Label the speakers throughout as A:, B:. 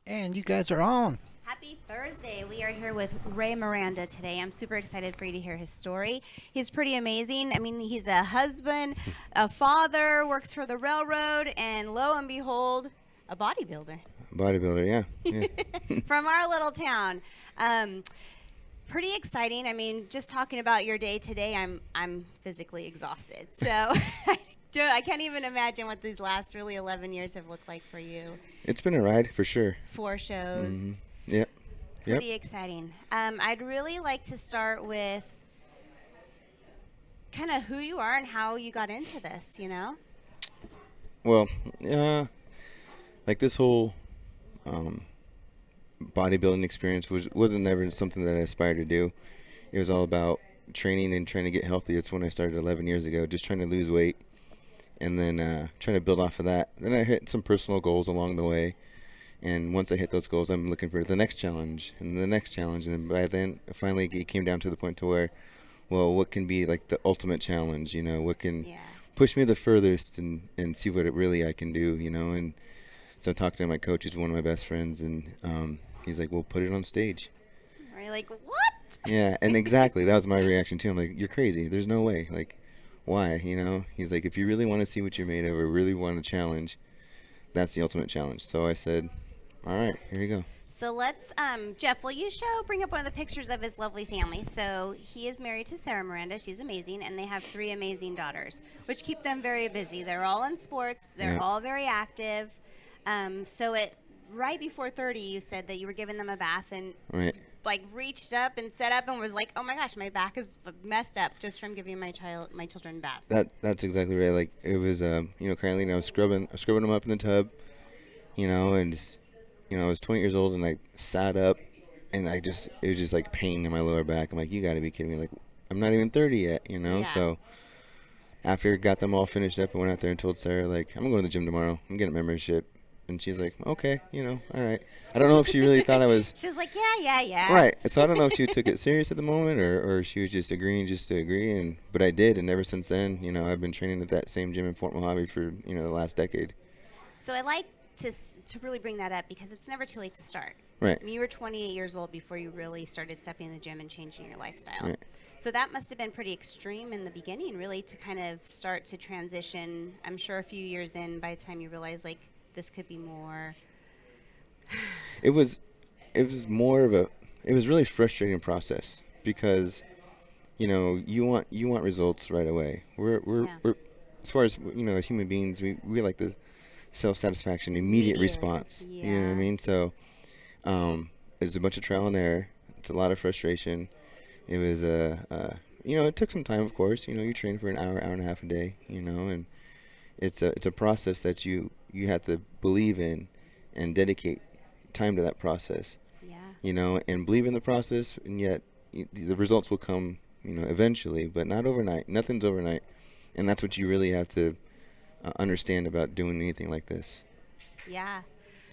A: And you guys are on.
B: Happy Thursday. We are here with Ray Miranda today. I'm super excited for you to hear his story. He's pretty amazing. I mean, he's a husband, a father, works for the railroad, and lo and behold, a bodybuilder
C: Bodybuilder, yeah, yeah.
B: from our little town. Um, Pretty exciting. I mean, just talking about your day today, I'm physically exhausted. So I can't even imagine what these last really 11 years have looked like for you.
C: It's been a ride for sure.
B: 4 shows.
C: Yep, yep.
B: Pretty exciting. I'd really like to start with kind of who you are and how you got into this, you know?
C: Well, like this whole um, bodybuilding experience wasn't never something that I aspired to do. It was all about training and trying to get healthy. It's when I started 11 years ago, just trying to lose weight, and then trying to build off of that. Then I hit some personal goals along the way. And once I hit those goals, I'm looking for the next challenge and the next challenge. And by then, finally, it came down to the point to where, well, what can be like the ultimate challenge? You know, what can
B: Yeah.
C: push me the furthest and see what it really I can do, you know? And so I talked to my coach, who's one of my best friends, and he's like, well, put it on stage.
B: Are you like, what?
C: Yeah, and exactly. That was my reaction too. I'm like, you're crazy. There's no way. Like, why? You know? He's like, if you really want to see what you're made of or really want a challenge, that's the ultimate challenge. So I said, all right, here you go.
B: So let's, Jeff, will you bring up one of the pictures of his lovely family? So he is married to Sarah Miranda. She's amazing. And they have 3 amazing daughters, which keep them very busy. They're all in sports. They're
C: Yeah.
B: all very active. Right before 30, you said that you were giving them a bath and
C: Right.
B: like reached up and set up and was like, oh my gosh, my back is messed up just from giving my children baths.
C: That's exactly right. Like it was, currently I was scrubbing them up in the tub, and I was 20 years old and I sat up, and it was just like pain in my lower back. I'm like, you got to be kidding me! Like I'm not even 30 yet.
B: Yeah.
C: So after I got them all finished up, I went out there and told Sarah like, I'm going to the gym tomorrow. I'm getting a membership, and she's like, okay, all right. I don't know if she really thought I was.
B: She was like, yeah.
C: Right. So I don't know if she took it serious at the moment or she was just agreeing just to agree. But I did. And ever since then, I've been training at that same gym in Fort Mojave for, the last decade.
B: So I like to really bring that up because it's never too late to start.
C: Right.
B: I mean, you were 28 years old before you really started stepping in the gym and changing your lifestyle.
C: Right.
B: So that must have been pretty extreme in the beginning, really, to kind of start to transition. I'm sure a few years in, by the time you realize, like, this could be more.
C: It was more of it was really frustrating process because, you want results right away.
B: Yeah.
C: We're as far as, as human beings, we like the self-satisfaction, immediate
B: Immediate.
C: response. You know what I
B: Yeah.
C: mean? So, there's a bunch of trial and error. It's a lot of frustration. It was it took some time, of course. You train for an hour and a half a day. And it's a process that you have to believe in and dedicate time to that process.
B: Yeah.
C: And believe in the process, and yet the results will come, eventually, but not overnight. Nothing's overnight, and that's what you really have to understand about doing anything like this.
B: Yeah.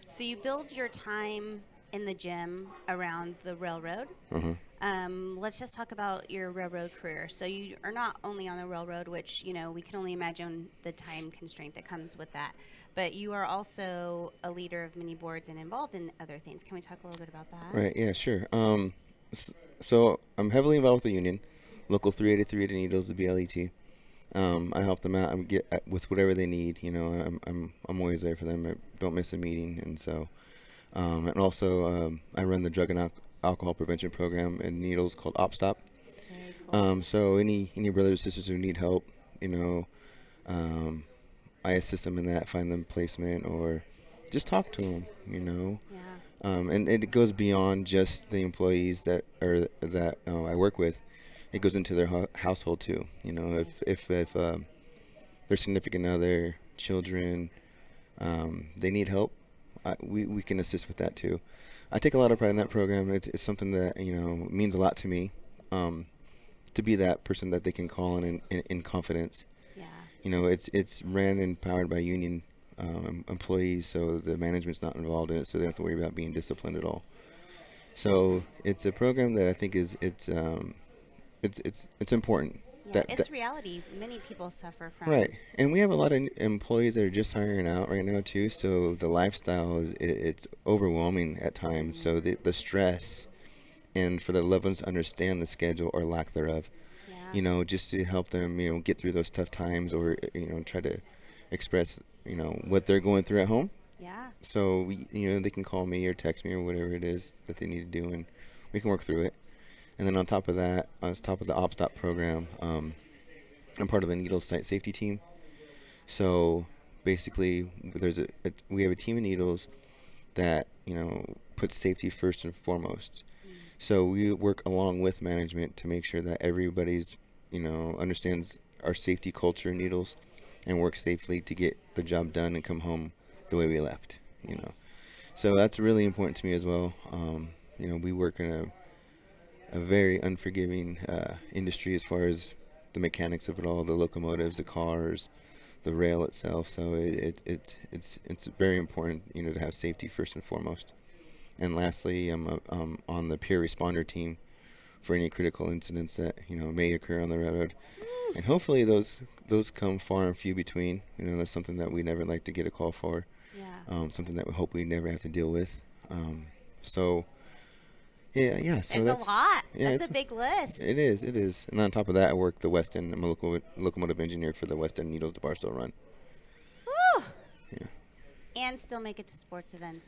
B: So you build your time in the gym around the railroad.
C: Uh-huh.
B: Let's just talk about your railroad career. So you are not only on the railroad, which, we can only imagine the time constraint that comes with that, but you are also a leader of many boards and involved in other things. Can we talk a little bit about that?
C: Right. Yeah. Sure. So I'm heavily involved with the union, local 383 at Needles, the BLET. I help them out. I get with whatever they need. I'm always there for them. I don't miss a meeting, and so, and also I run the drug and alcohol prevention program in Needles called OpStop.
B: Very cool.
C: So any brothers or sisters who need help, I assist them in that, find them placement, or just talk to them.
B: Yeah.
C: And it goes beyond just the employees that I work with. It goes into their household too. If their significant other, children, they need help, we can assist with that too. I take a lot of pride in that program. It's something that means a lot to me, to be that person that they can call in confidence.
B: Yeah.
C: It's ran and powered by union employees, so the management's not involved in it, so they don't have to worry about being disciplined at all. So it's a program that I think it's important.
B: Yeah, it's reality. Many people suffer from.
C: right. And we have a lot of employees that are just hiring out right now too. So the lifestyle it's overwhelming at times. So the stress and for the loved ones to understand the schedule or lack thereof,
B: Yeah.
C: just to help them, get through those tough times or, try to express, what they're going through at home.
B: Yeah.
C: So they can call me or text me or whatever it is that they need to do, and we can work through it. And then on top of that, on top of the OpStop program, I'm part of the needle site safety team. So basically, we have a team of needles that puts safety first and foremost. So we work along with management to make sure that everybody's understands our safety culture in needles and work safely to get the job done and come home the way we left. So that's really important to me as well. We work in a very unforgiving industry as far as the mechanics of it all, the locomotives, the cars, the rail itself. So it's very important, to have safety first and foremost. And lastly, I'm on the peer responder team for any critical incidents that may occur on the railroad. And hopefully those come far and few between. That's something that we never like to get a call for.
B: Yeah.
C: Something that we hope we never have to deal with. So yeah. So
B: There's a lot.
C: Yeah,
B: That's a big list.
C: It is. And on top of that, I work the West End. I'm a locomotive engineer for the West End Needles to Barstow run.
B: Woo!
C: Yeah.
B: And still make it to sports events.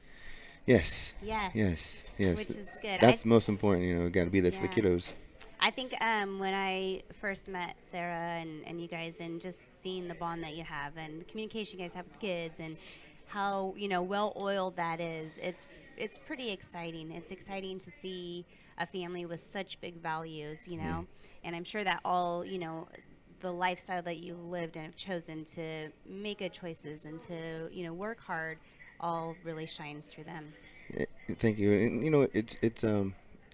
C: Yes.
B: Yes.
C: Yes.
B: Which is good.
C: That's most important. Got to be there for the kiddos.
B: I think when I first met Sarah and you guys, and just seeing the bond that you have and the communication you guys have with kids and how well oiled that is, it's pretty exciting. It's exciting to see a family with such big values, and I'm sure that all the lifestyle that you lived and have chosen to make good choices and to work hard all really shines through them.
C: Thank you. And it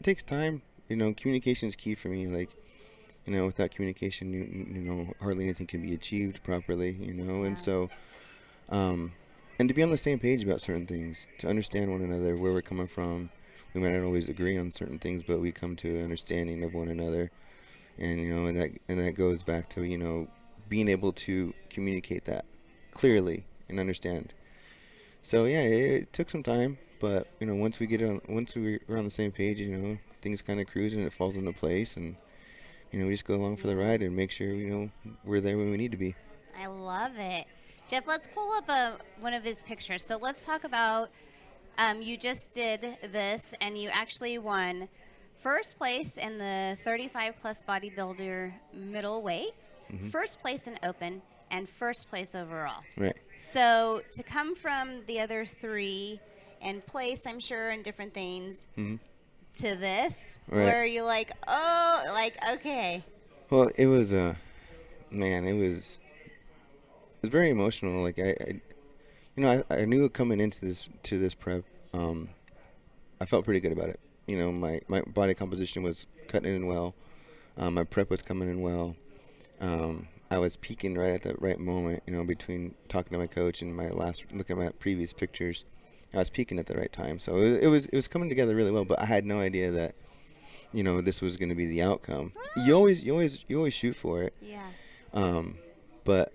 C: takes time. Communication is key for me. Like, without communication, hardly anything can be achieved properly. And so, and to be on the same page about certain things, to understand one another, where we're coming from. We might not always agree on certain things, but we come to an understanding of one another. And and that goes back to being able to communicate that clearly and understand. So yeah, it took some time, but once we were on the same page, things kind of cruise and it falls into place, and we just go along for the ride and make sure we're there when we need to be.
B: I love it. Jeff, let's pull up one of his pictures. So let's talk about you just did this, and you actually won first place in the 35 plus bodybuilder middleweight, first place in open, and first place overall.
C: Right.
B: So to come from the other three and place, I'm sure, in different things, to this,
C: right,
B: where you're like, okay.
C: Well, it was man, it was very emotional. Like I knew coming into this prep, I felt pretty good about it. My body composition was cutting in well. My prep was coming in well. I was peaking right at the right moment, between talking to my coach and looking at my previous pictures. I was peaking at the right time. So it was coming together really well, but I had no idea that, this was going to be the outcome. You always shoot for it.
B: Yeah.
C: But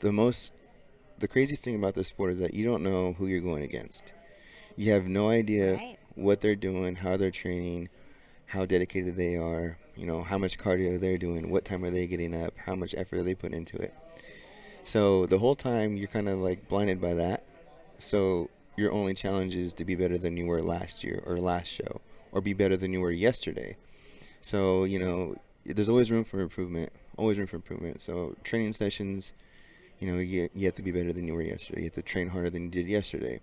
C: the craziest thing about this sport is that you don't know who you're going against. You have no idea what they're doing, how they're training, how dedicated they are, how much cardio they're doing, what time are they getting up, how much effort are they putting into it. So the whole time you're kind of like blinded by that. So your only challenge is to be better than you were last year or last show, or be better than you were yesterday. So, there's always room for improvement, So training sessions, you have to be better than you were yesterday. You have to train harder than you did yesterday.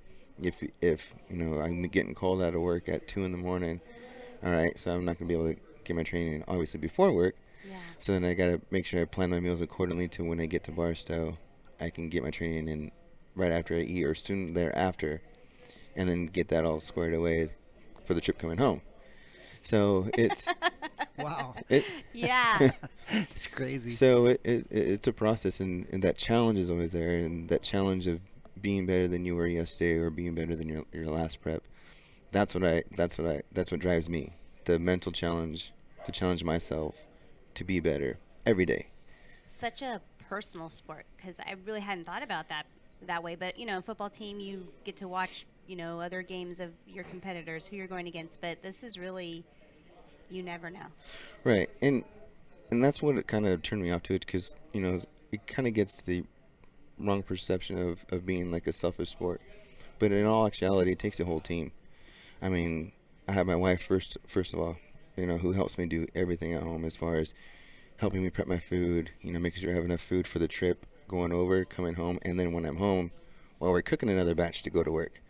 C: If I'm getting called out of work at 2 a.m, all right, so I'm not going to be able to get my training in, obviously, before work.
B: Yeah.
C: So then I got to make sure I plan my meals accordingly to when I get to Barstow, I can get my training in right after I eat or soon thereafter, and then get that all squared away for the trip coming home. So it's
A: wow.
B: Yeah.
A: It's crazy.
C: So it's a process, and that challenge is always there, and that challenge of being better than you were yesterday or being better than your last prep. That's what drives me. The mental challenge, to challenge myself to be better every day.
B: Such a personal sport, because I really hadn't thought about that way. But football team, you get to watch other games of your competitors who you're going against. But this is really, you never know.
C: Right, and that's what it kind of turned me off to it, because it kind of gets the wrong perception of being like a selfish sport, but in all actuality, it takes a whole team. I mean, I have my wife first of all, who helps me do everything at home as far as helping me prep my food, making sure I have enough food for the trip, going over, coming home, and then when I'm home, well, we're cooking another batch to go to work.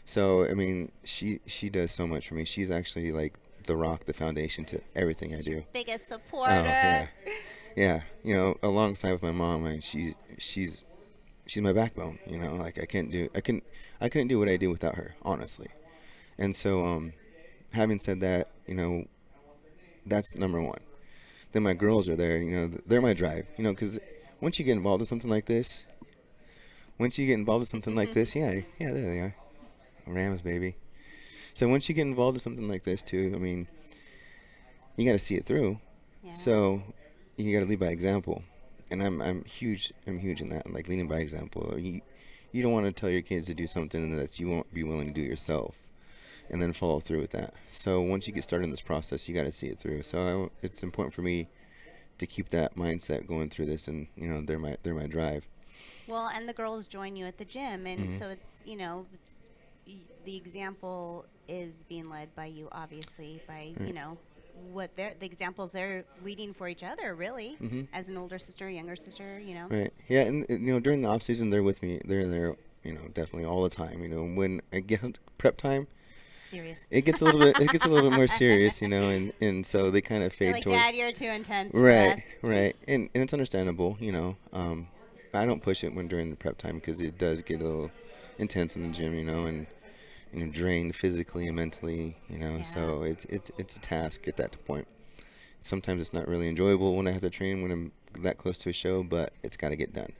C: So, I mean, she does so much for me. She's actually like the rock, the foundation to everything I do.
B: Biggest supporter.
C: Oh, yeah. Yeah, alongside with my mom, and she's my backbone. Like I couldn't do what I do without her, honestly. And so, having said that, that's number one. Then my girls are there. They're my drive. Because once you get involved in something like this, yeah, there they are, Rams, baby. So once you get involved in something like this too, I mean, you got to see it through.
B: Yeah.
C: So you got to lead by example, and I'm huge in that, like leading by example. You don't want to tell your kids to do something that you won't be willing to do yourself, and then follow through with that. So once you get started in this process, you got to see it through. So it's important for me to keep that mindset going through this, and they're my drive.
B: Well, and the girls join you at the gym, and so it's the example is being led by you, obviously, by what the examples they're leading for each other, really, as an older sister, younger sister,
C: Right. Yeah, and during the off season, they're with me. They're there, definitely all the time. When I get prep time,
B: serious.
C: it gets a little bit more serious, and so they kind of fade
B: like,
C: toward.
B: Dad, you're too intense.
C: Right,
B: for us.
C: right, and it's understandable, I don't push it when during the prep time, because it does get a little intense in the gym, and drained physically and mentally,
B: Yeah.
C: So it's a task at that point. Sometimes it's not really enjoyable when I have to train when I'm that close to a show, but it's got to get done.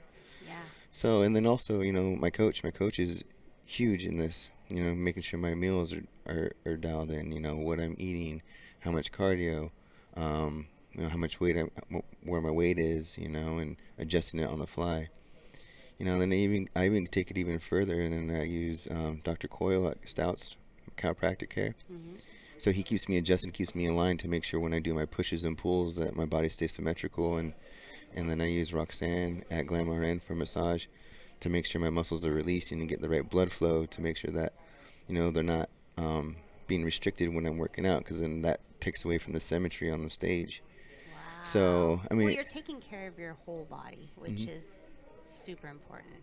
B: Yeah.
C: So, and then also, my coach is huge in this, making sure my meals are dialed in, what I'm eating, how much cardio, how much weight, where my weight is, and adjusting it on the fly. Then I even take it even further, and then I use Dr. Coyle at Stouts Chiropractic Care. So he keeps me adjusted, keeps me in line to make sure when I do my pushes and pulls that my body stays symmetrical. And then I use Roxanne at Glamour N for massage to make sure my muscles are releasing and get the right blood flow, to make sure that they're not being restricted when I'm working out, because then that takes away from the symmetry on the stage.
B: Wow.
C: So I mean,
B: well, you're taking care of your whole body, which is super important.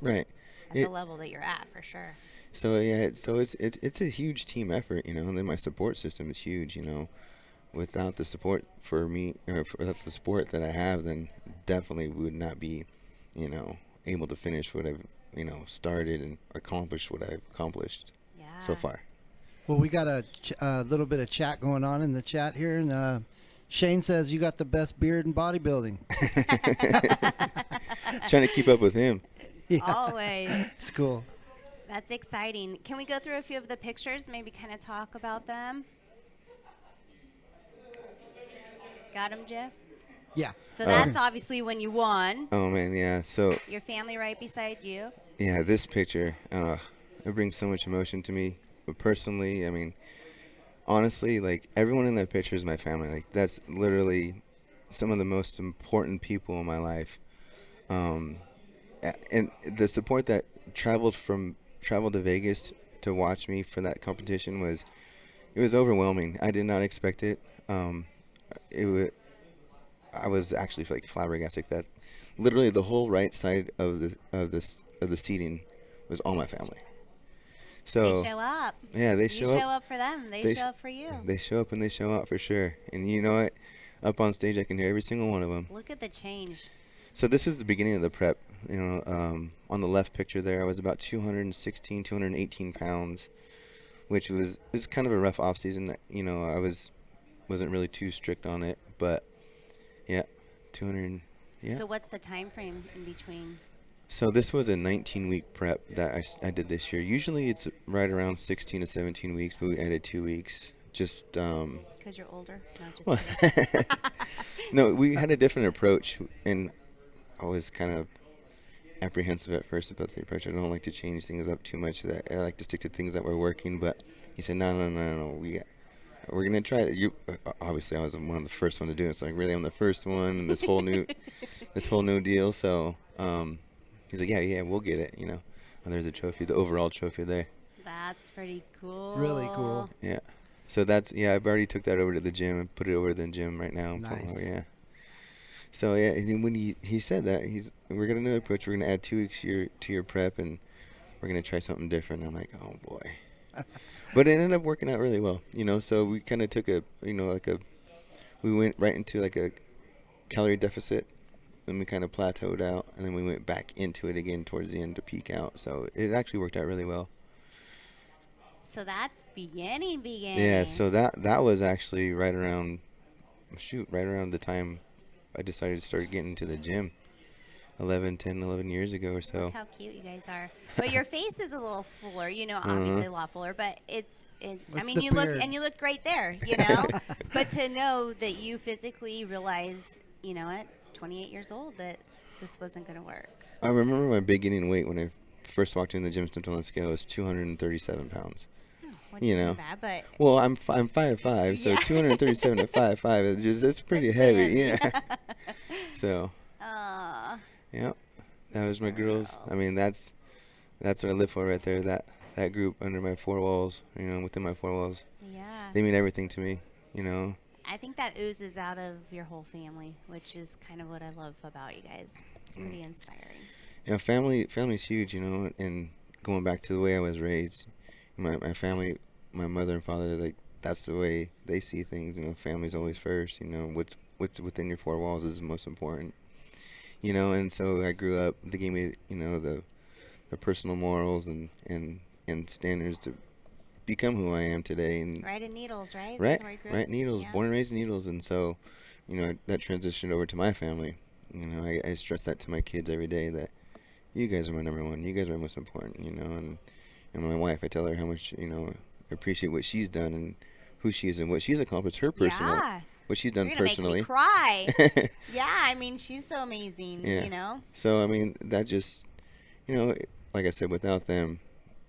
C: Right.
B: At the level that you're at, for sure.
C: So yeah, it's a huge team effort, and then my support system is huge. Without the support for me, or without the support that I have, then definitely would not be, able to finish what I've, started and accomplish what I've accomplished so far.
A: Well, we got a little bit of chat going on in the chat here, and Shane says you got the best beard in bodybuilding.
C: Trying to keep up with him.
A: Yeah.
B: Always.
A: It's cool.
B: That's exciting. Can we go through a few of the pictures, maybe kind of talk about them? Got them, Jeff?
A: Yeah.
B: So that's obviously when you won.
C: Oh man, yeah. So
B: Your family right beside you.
C: yeah, this picture, it brings so much emotion to me. But personally, I mean, honestly, like everyone in that picture is my family. Like that's literally some of the most important people in my life. And the support that traveled to Vegas to watch me for that competition was overwhelming. I did not expect it. I was actually like flabbergasted that literally the whole right side of the seating was all my family. So
B: They show up.
C: yeah, they
B: You
C: show up.
B: show up for them. They show up for you.
C: They show up and they show out for sure. And you know what? Up on stage, I can hear every single one of them.
B: Look at the change.
C: So this is the beginning of the prep. On the left picture there, I was about 216, 218 pounds, which was kind of a rough off season. I wasn't really too strict on it, but yeah, 200. Yeah.
B: So what's the time frame in between?
C: So this was a 19-week prep that I did this year. Usually it's right around 16 to 17 weeks, but we added 2 weeks just
B: Because you're older? No, just
C: well,
B: kidding.
C: no, we had a different approach, and I was kind of apprehensive at first about the approach. I don't like to change things up too much. That I like to stick to things that were working. But he said, no. We're gonna try it. You obviously I was one of the first one to do it, so like really I'm the first one in this whole new deal. So he's like, yeah, we'll get it. And there's a trophy, the overall trophy there.
B: That's pretty cool.
A: Really cool.
C: Yeah. So I've already took that over to the gym and put it over to the gym right now.
A: Nice.
C: Yeah. So yeah, and then when he said that, we're gonna do an approach. We're gonna add 2 weeks to your prep, and we're gonna try something different. I'm like, oh boy. But it ended up working out really well, So we kind of took we went right into like a calorie deficit, and we kind of plateaued out, and then we went back into it again towards the end to peak out. So it actually worked out really well.
B: So that's beginning.
C: Yeah. So that was actually right around the time I decided to start getting into the gym 11 years ago or so.
B: Look how cute you guys are. But your face is a little fuller, obviously a lot fuller, but I mean,
A: the
B: you look,
A: beard?
B: and you look great there, But to know that you physically realized, at 28 years old, that this wasn't going to work.
C: I remember my beginning weight when I first walked in the gym, stepped on the scale, was 237 pounds.
B: Which isn't bad, but
C: Well, I'm 5'5", so
B: Yeah.
C: 237 at 5'5", it's pretty heavy, yeah. So, yeah, that was my girls. I mean, that's what I live for right there. That group under my 4 walls, within my 4 walls.
B: yeah.
C: They mean everything to me,
B: I think that oozes out of your whole family, which is kind of what I love about you guys. It's pretty inspiring.
C: Family's huge, and going back to the way I was raised, my family, my mother and father, like that's the way they see things. Family's always first. What's within your 4 walls is most important. And so I grew up. They gave me, the personal morals and standards to become who I am today. And
B: Right in Needles, right?
C: right,
B: That's where you grew up?
C: right, Needles,
B: Yeah.
C: born and raised in Needles, and so, that transitioned over to my family. I stress that to my kids every day that you guys are my number one. You guys are most important. And my wife, I tell her how much I appreciate what she's done and who she is and what she's accomplished. Her personal,
B: Yeah.
C: what she's done
B: You're gonna
C: personally.
B: make me cry. Yeah, I mean, she's so amazing,
C: Yeah. So I mean, that just, like I said, without them,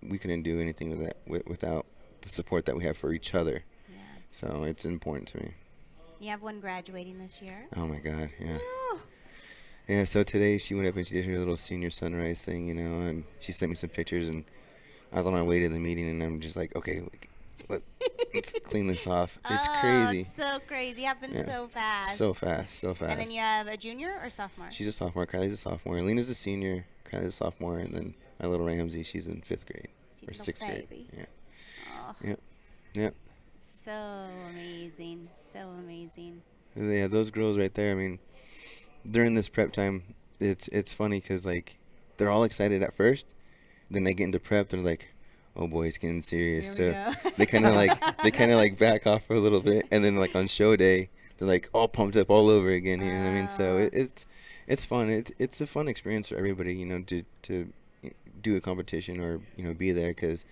C: we couldn't do anything without the support that we have for each other.
B: Yeah.
C: So it's important to me.
B: You have one graduating this year.
C: Oh my God, yeah.
B: Woo.
C: Yeah, so today she went up and she did her little senior sunrise thing, and she sent me some pictures, and I was on my way to the meeting, and I'm just like, okay, let's clean this off. It's crazy.
B: It's so crazy. It happens
C: Yeah.
B: so fast.
C: So fast.
B: And then you have a junior or sophomore?
C: She's a sophomore. Kylie's a sophomore. Lena's a senior. Kylie's a sophomore, and then my little Ramsey, she's in 5th grade
B: She's
C: or
B: a
C: 6th grade.
B: baby.
C: Yeah.
B: Oh,
C: Yep.
B: so amazing. So amazing.
C: Yeah, those girls right there. I mean, during this prep time, it's funny because like they're all excited at first, then they get into prep, they're like, oh boy, it's getting serious.
B: Here we
C: So
B: go.
C: they kind of like back off for a little bit, and then like on show day, they're like all pumped up all over again. You know what I mean? So it's fun. It's a fun experience for everybody. To do a competition or be there, because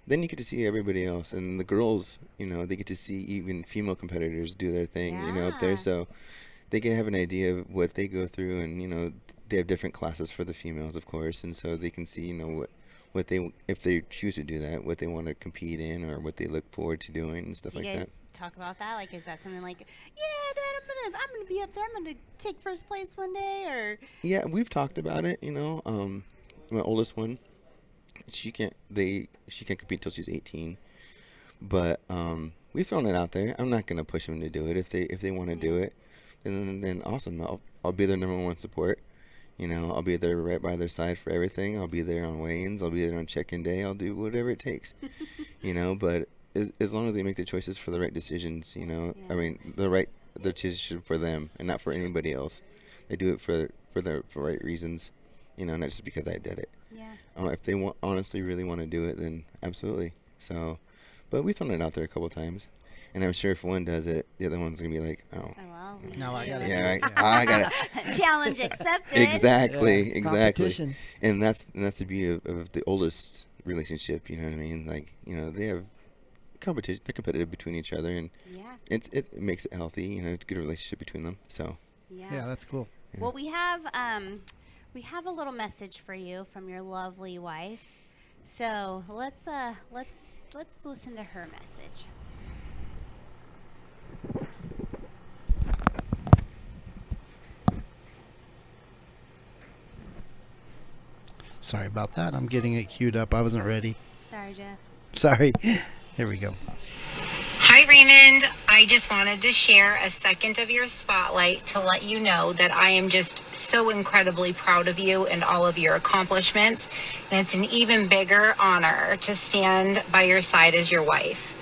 C: then you get to see everybody else, and the girls, they get to see even female competitors do their thing, up there.
B: Yeah.
C: So they can have an idea of what they go through, and they have different classes for the females, of course, and so they can see what they, if they choose to do that, what they want to compete in or what they look forward to doing and stuff
B: Do you
C: like that.
B: guys talk about that? Like, is that something like, yeah, Dad, I'm gonna be up there. I'm gonna take first place one day, or
C: Yeah, we've talked about it. My oldest one, she can't compete until she's 18, but we've thrown it out there. I'm not gonna push them to do it. If they want to do it, then awesome. I'll be their number one support. I'll be there right by their side for everything. I'll be there on weigh-ins. I'll be there on check-in day. I'll do whatever it takes. But as long as they make the choices for the right decisions, I mean the decision for them and not for anybody else. They do it for right reasons, not just because I did it.
B: yeah.
C: If they honestly really want to do it, then absolutely. So, but we've thrown it out there a couple times, and I'm sure if one does it, the other one's gonna be like, oh,
B: Oh, well, we
A: No, I
B: do
A: gotta
B: it.
C: yeah, I got it.
B: Challenge accepted.
C: Exactly,
A: Yeah,
C: exactly.
A: competition.
C: And that's the beauty of the oldest relationship. You know what I mean? Like, they have competition. They're competitive between each other, and
B: Yeah.
C: it makes it healthy. You know, it's a good relationship between them. So
A: Yeah, that's cool.
B: Well, we have a little message for you from your lovely wife. So let's listen to her message.
A: Sorry about that. I'm getting it queued up. I wasn't ready.
B: Sorry, Jeff.
A: Sorry. Here we go.
D: Hi, Raymond. I just wanted to share a second of your spotlight to let you know that I am just so incredibly proud of you and all of your accomplishments. And it's an even bigger honor to stand by your side as your wife.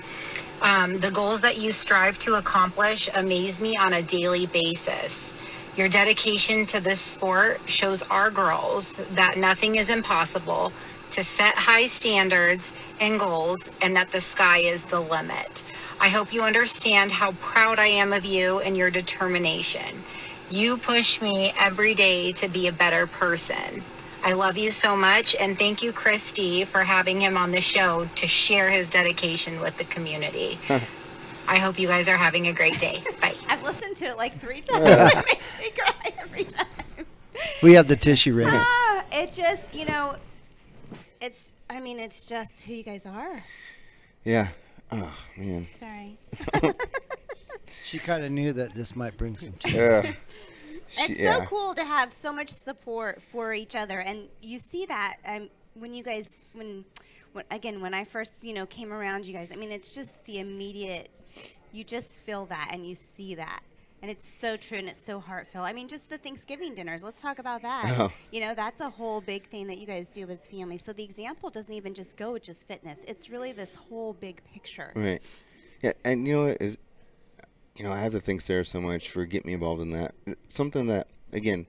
D: The goals that you strive to accomplish amaze me on a daily basis. Your dedication to this sport shows our girls that nothing is impossible, to set high standards and goals, and that the sky is the limit. I hope you understand how proud I am of you and your determination. You push me every day to be a better person. I love you so much, and thank you, Christy, for having him on the show to share his dedication with the community. I hope you guys are having a great day. Bye.
B: I've listened to it like 3 times. It makes me cry every time.
A: We have the tissue ready.
B: It just, it's just who you guys are.
C: yeah. Oh man.
B: Sorry.
A: She kind of knew that this might bring some tears.
C: Yeah.
B: It's so cool to have so much support for each other, and you see that when you guys, when I first, came around you guys. I mean, it's just the immediate. You just feel that, and you see that, and it's so true, and it's so heartfelt. I mean, just the Thanksgiving dinners. Let's talk about that.
C: Oh.
B: That's a whole big thing that you guys do as family. So the example doesn't even just go with just fitness. It's really this whole big picture.
C: Right. Yeah, and you know what is, I have to thank Sarah so much for getting me involved in that. It's something that, again,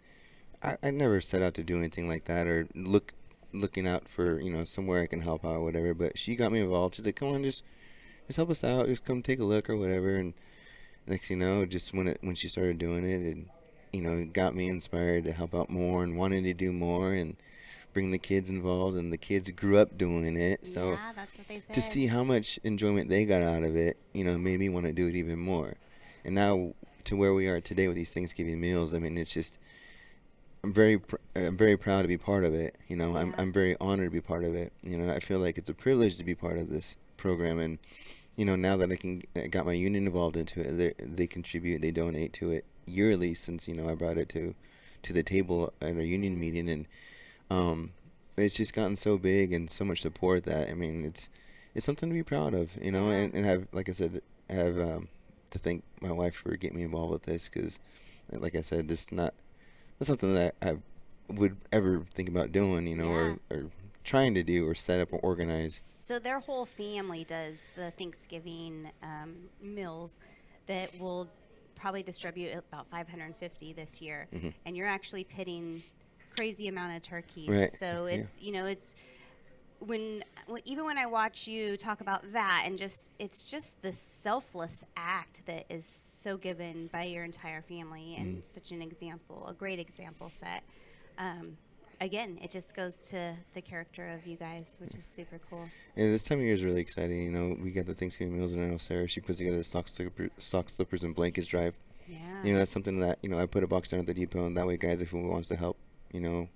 C: I never set out to do anything like that or looking out for, somewhere I can help out or whatever. But she got me involved. She's like, come on, just help us out. Just come take a look or whatever. And next just when she started doing it, it got me inspired to help out more and wanted to do more and bring the kids involved. And the kids grew up doing it. So
B: Yeah, that's what they said.
C: to see how much enjoyment they got out of it, made me want to do it even more. And now to where we are today with these Thanksgiving meals, I mean, it's just, I'm very proud to be part of it. I'm very honored to be part of it. I feel like it's a privilege to be part of this program. And, now that I got my union involved into it, they contribute, they donate to it yearly since, I brought it to the table at our union meeting. And, it's just gotten so big and so much support that, I mean, it's something to be proud of, and have, like I said, have to thank my wife for getting me involved with this, because, like I said, this is not something that I would ever think about doing, or trying to do or set up or organize.
B: So their whole family does the Thanksgiving meals that will probably distribute about 550 this year, and you're actually pitting crazy amount of turkeys.
C: Right.
B: So it's it's even when I watch you talk about that, and it's just the selfless act that is so given by your entire family, and such an example, a great example set. Again, it just goes to the character of you guys, which is super cool.
C: Yeah, this time of year is really exciting. We got the Thanksgiving meals, and I know Sarah, she puts together the sock slippers, and blankets drive.
B: Yeah.
C: That's something that, I put a box down at the depot, and that way, guys, if anyone wants to help,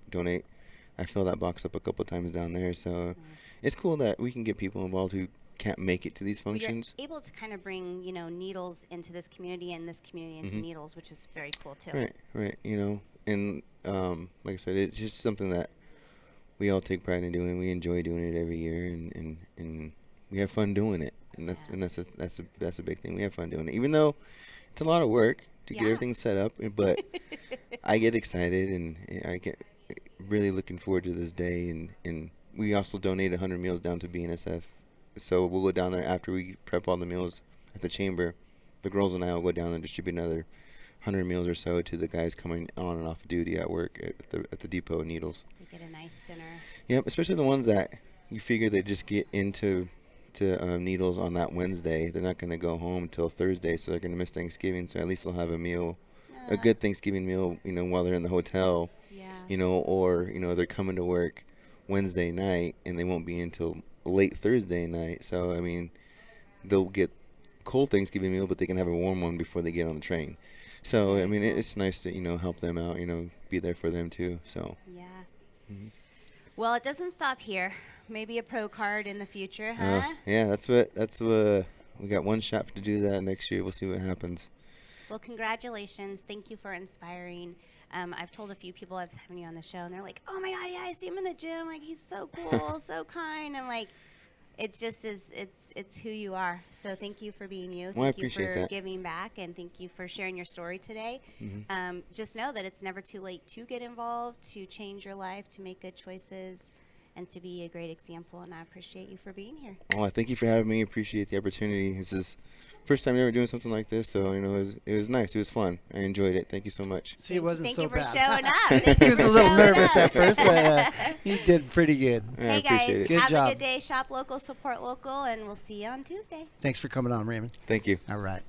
C: donate, I fill that box up a couple times down there. So it's cool that we can get people involved who can't make it to these functions.
B: You're able to kind of bring, needles into this community, and this community into needles, which is very cool too.
C: Right. And like I said, it's just something that we all take pride in doing. We enjoy doing it every year, and we have fun doing it. And that's a big thing. We have fun doing it, even though it's a lot of work to get everything set up. But I get excited, and I get really looking forward to this day. And we also donate 100 meals down to BNSF. So we'll go down there after we prep all the meals at the chamber. The girls and I will go down and distribute another 100 meals or so to the guys coming on and off duty at work at the depot in Needles.
B: They get a nice dinner.
C: Yep, especially the ones that you figure they just get into Needles on that Wednesday. They're not going to go home until Thursday, so they're going to miss Thanksgiving. So at least they'll have a meal, a good Thanksgiving meal, while they're in the hotel.
B: Yeah.
C: Or they're coming to work Wednesday night and they won't be until late Thursday night. So I mean, they'll get cold Thanksgiving meal, but they can have a warm one before they get on the train. So I mean, it's nice to help them out, be there for them too. So
B: Yeah. Well, it doesn't stop here. Maybe a pro card in the future, huh?
C: yeah, that's what we got one shot to do that next year. We'll see what happens.
B: Well, congratulations. Thank you for inspiring. I've told a few people I've having you on the show, and they're like, "Oh my God, yeah, I see him in the gym. Like, he's so cool, so kind." I'm like, it's just it's who you are. So thank you for being you.
C: Well, I
B: Thank you
C: appreciate
B: for
C: that.
B: giving back, and thank you for sharing your story today. Just know that it's never too late to get involved, to change your life, to make good choices, and to be a great example. And I appreciate you for being here.
C: Well, I thank you for having me. Appreciate the opportunity. This is first time ever doing something like this, so it was nice. It was fun. I enjoyed it. Thank you so much.
A: See, it wasn't
B: Thank
A: so
B: you for
A: bad.
B: showing up.
A: He was a little nervous at first. He did pretty good.
C: Yeah, I
B: Hey
C: appreciate
B: guys,
C: it.
A: Good
B: have
A: job.
B: a good day. Shop local, support local, and we'll see you on Tuesday.
A: Thanks for coming on, Raymond.
C: Thank you.
A: All right.